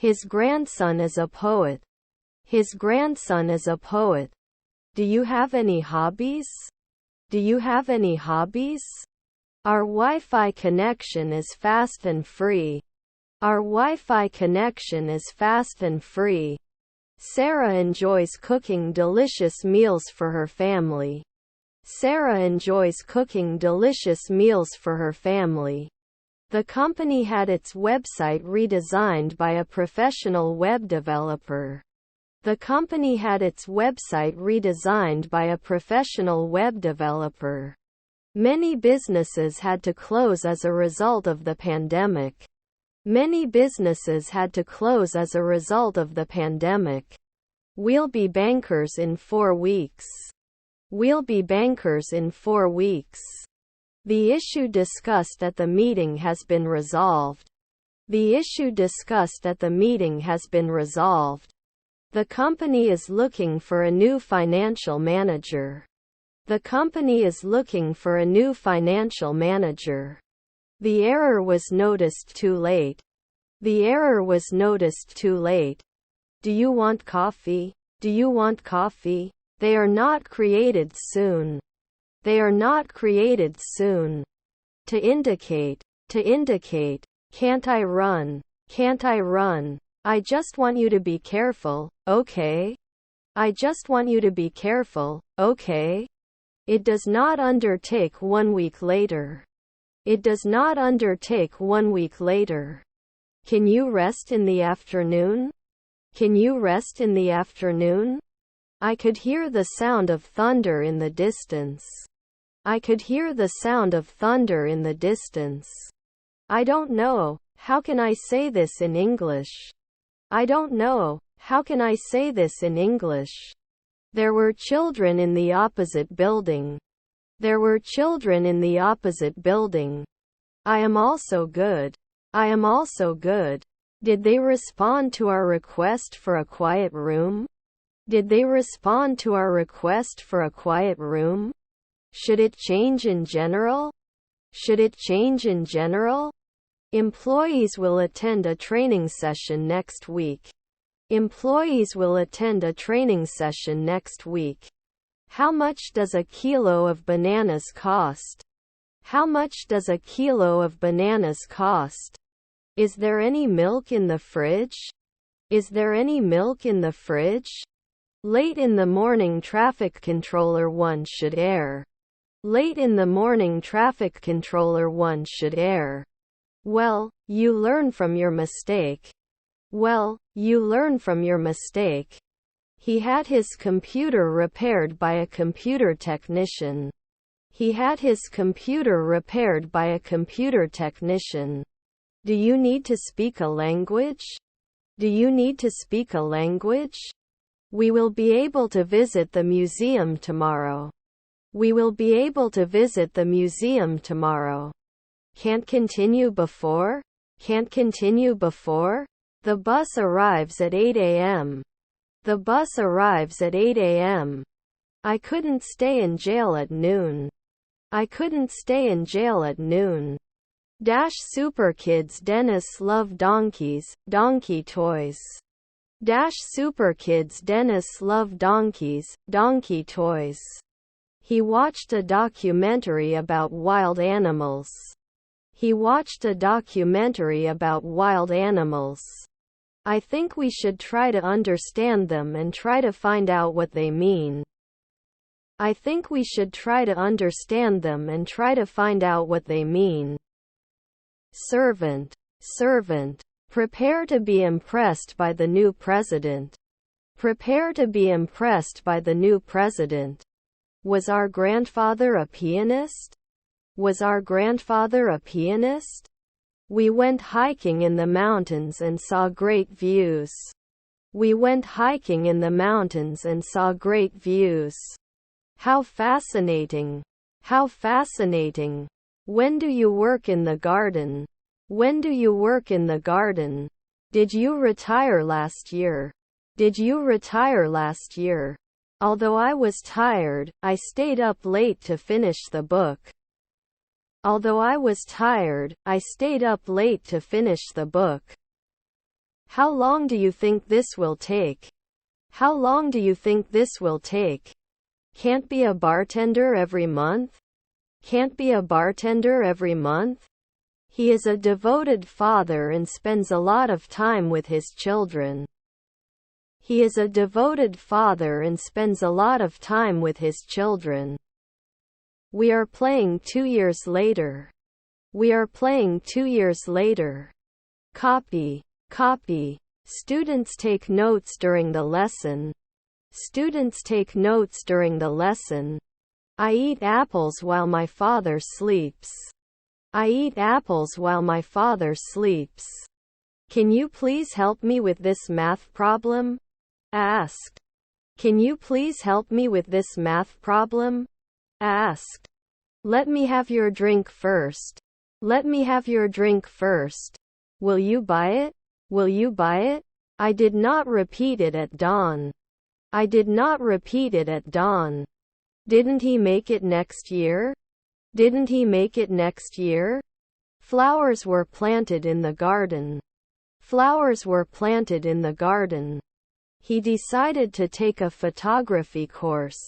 His grandson is a poet. His grandson is a poet. Do you have any hobbies? Do you have any hobbies? Our Wi-Fi connection is fast and free. Our Wi-Fi connection is fast and free. Sarah enjoys cooking delicious meals for her family. Sarah enjoys cooking delicious meals for her family. The company had its website redesigned by a professional web developer. The company had its website redesigned by a professional web developer. Many businesses had to close as a result of the pandemic. Many businesses had to close as a result of the pandemic. We'll be bankers in 4 weeks. We'll be bankers in 4 weeks. The issue discussed at the meeting has been resolved. The issue discussed at the meeting has been resolved. The company is looking for a new financial manager. The company is looking for a new financial manager. The error was noticed too late. The error was noticed too late. Do you want coffee? Do you want coffee? They are not created soon. They are not created soon. To indicate. To indicate. Can't I run? Can't I run? I just want you to be careful, okay? I just want you to be careful, okay? It does not undertake 1 week later. It does not undertake 1 week later. Can you rest in the afternoon? Can you rest in the afternoon? I could hear the sound of thunder in the distance. I could hear the sound of thunder in the distance. I don't know, how can I say this in English? I don't know, how can I say this in English? There were children in the opposite building. There were children in the opposite building. I am also good. I am also good. Did they respond to our request for a quiet room? Did they respond to our request for a quiet room? Should it change in general? Should it change in general? Employees will attend a training session next week. Employees will attend a training session next week. How much does a kilo of bananas cost? How much does a kilo of bananas cost? Is there any milk in the fridge? Is there any milk in the fridge? Late in the morning traffic controller 1 should err. Late in the morning traffic controller 1 should err. Well, you learn from your mistake. Well, you learn from your mistake. He had his computer repaired by a computer technician. He had his computer repaired by a computer technician. Do you need to speak a language? Do you need to speak a language? We will be able to visit the museum tomorrow. We will be able to visit the museum tomorrow. Can't continue before? Can't continue before? The bus arrives at 8 a.m. The bus arrives at 8 a.m. I couldn't stay in jail at noon. I couldn't stay in jail at noon. Dash Super Kids Dennis love donkeys, donkey toys. Dash Super Kids Dennis love donkeys, donkey toys. He watched a documentary about wild animals. He watched a documentary about wild animals. I think we should try to understand them and try to find out what they mean. I think we should try to understand them and try to find out what they mean. Servant. Servant. Prepare to be impressed by the new president. Prepare to be impressed by the new president. Was our grandfather a pianist? Was our grandfather a pianist? We went hiking in the mountains and saw great views. We went hiking in the mountains and saw great views. How fascinating! How fascinating! When do you work in the garden? When do you work in the garden? Did you retire last year? Did you retire last year? Although I was tired, I stayed up late to finish the book. Although I was tired, I stayed up late to finish the book. How long do you think this will take? How long do you think this will take? Can't be a bartender every month? Can't be a bartender every month? He is a devoted father and spends a lot of time with his children. He is a devoted father and spends a lot of time with his children. We are playing 2 years later. We are playing 2 years later. Copy. Copy. Students take notes during the lesson. Students take notes during the lesson. I eat apples while my father sleeps. I eat apples while my father sleeps. Can you please help me with this math problem? Asked. Can you please help me with this math problem? Asked. Let me have your drink first. Let me have your drink first. Will you buy it? Will you buy it? I did not repeat it at dawn. I did not repeat it at dawn. Didn't he make it next year? Didn't he make it next year? Flowers were planted in the garden. Flowers were planted in the garden. He decided to take a photography course.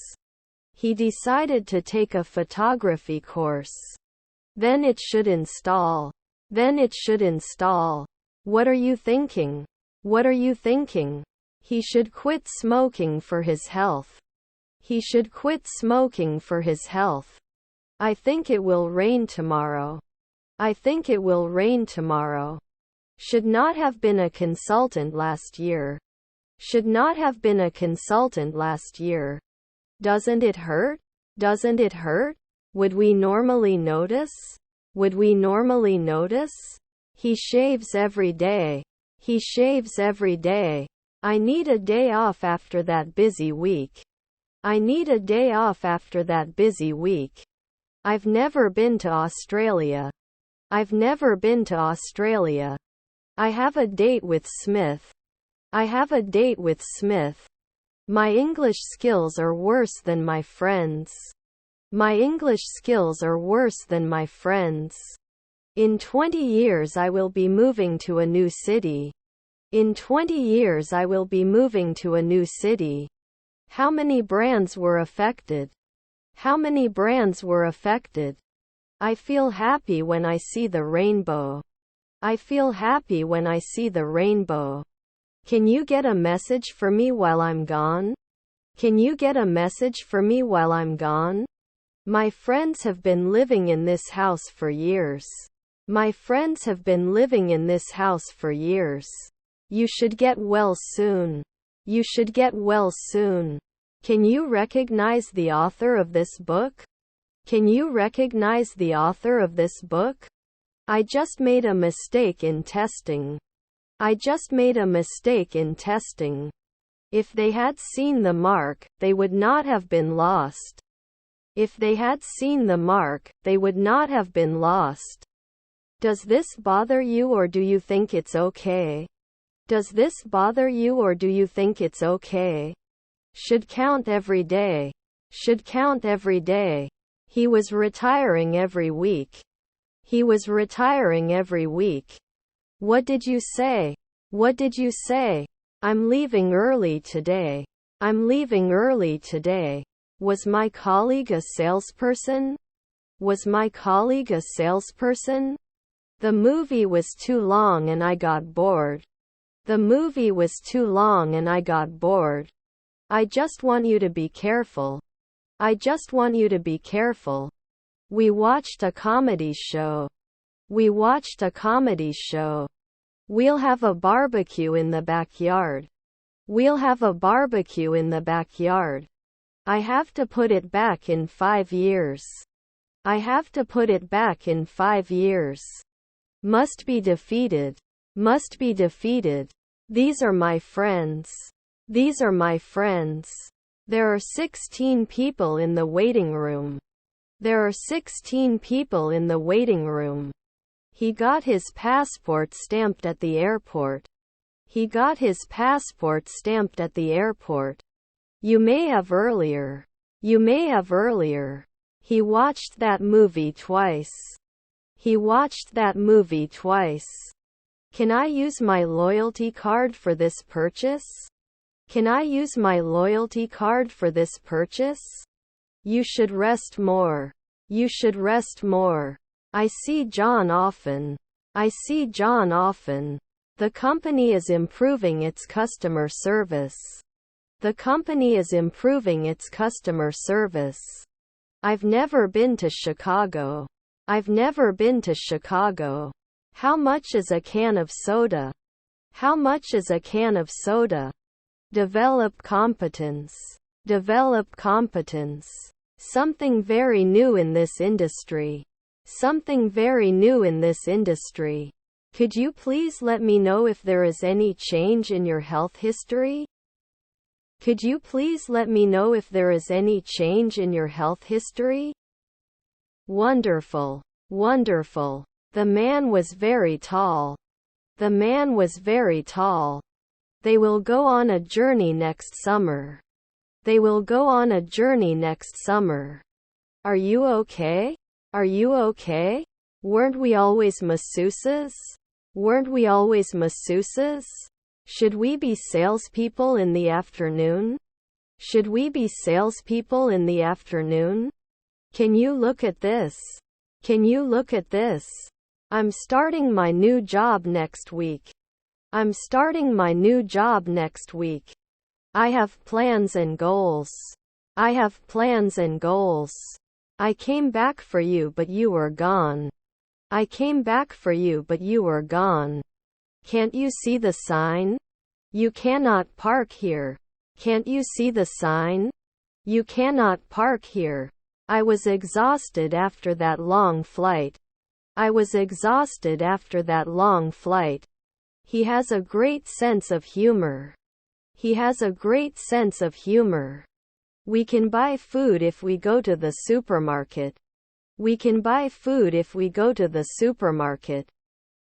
He decided to take a photography course. Then it should install. Then it should install. What are you thinking? What are you thinking? He should quit smoking for his health. He should quit smoking for his health. I think it will rain tomorrow. I think it will rain tomorrow. Should not have been a consultant last year. Should not have been a consultant last year. Doesn't it hurt? Doesn't it hurt? Would we normally notice? Would we normally notice? He shaves every day. He shaves every day. I need a day off after that busy week. I need a day off after that busy week. I've never been to Australia. I've never been to Australia. I have a date with Smith. I have a date with Smith. My English skills are worse than my friends. My English skills are worse than my friends. In 20 years I will be moving to a new city. In 20 years I will be moving to a new city. How many brands were affected? How many brands were affected? I feel happy when I see the rainbow. I feel happy when I see the rainbow. Can you get a message for me while I'm gone? Can you get a message for me while I'm gone? My friends have been living in this house for years. My friends have been living in this house for years. You should get well soon. You should get well soon. Can you recognize the author of this book? Can you recognize the author of this book? I just made a mistake in testing. I just made a mistake in testing. If they had seen the mark, they would not have been lost. If they had seen the mark, they would not have been lost. Does this bother you or do you think it's okay? Does this bother you or do you think it's okay? Should count every day. Should count every day. He was retiring every week. He was retiring every week. What did you say? What did you say? I'm leaving early today. I'm leaving early today. Was my colleague a salesperson? Was my colleague a salesperson? The movie was too long and I got bored. The movie was too long and I got bored. I just want you to be careful. I just want you to be careful. We watched a comedy show. We watched a comedy show. We'll have a barbecue in the backyard. We'll have a barbecue in the backyard. I have to put it back in 5 years. I have to put it back in 5 years. Must be defeated. Must be defeated. These are my friends. These are my friends. There are 16 people in the waiting room. There are 16 people in the waiting room. He got his passport stamped at the airport. He got his passport stamped at the airport. You may have earlier. You may have earlier. He watched that movie twice. He watched that movie twice. Can I use my loyalty card for this purchase? Can I use my loyalty card for this purchase? You should rest more. You should rest more. I see John often. I see John often. The company is improving its customer service. The company is improving its customer service. I've never been to Chicago. I've never been to Chicago. How much is a can of soda? How much is a can of soda? Develop competence. Develop competence. Something very new in this industry. Something very new in this industry. Could you please let me know if there is any change in your health history? Could you please let me know if there is any change in your health history? Wonderful. Wonderful. The man was very tall. The man was very tall. They will go on a journey next summer. They will go on a journey next summer. Are you okay? Are you okay? Weren't we always masseuses? Weren't we always masseuses? Should we be salespeople in the afternoon? Should we be salespeople in the afternoon? Can you look at this? Can you look at this? I'm starting my new job next week. I'm starting my new job next week. I have plans and goals. I have plans and goals. I came back for you but you were gone. I came back for you but you were gone. Can't you see the sign? You cannot park here. Can't you see the sign? You cannot park here. I was exhausted after that long flight. I was exhausted after that long flight. He has a great sense of humor. He has a great sense of humor. We can buy food if we go to the supermarket. We can buy food if we go to the supermarket.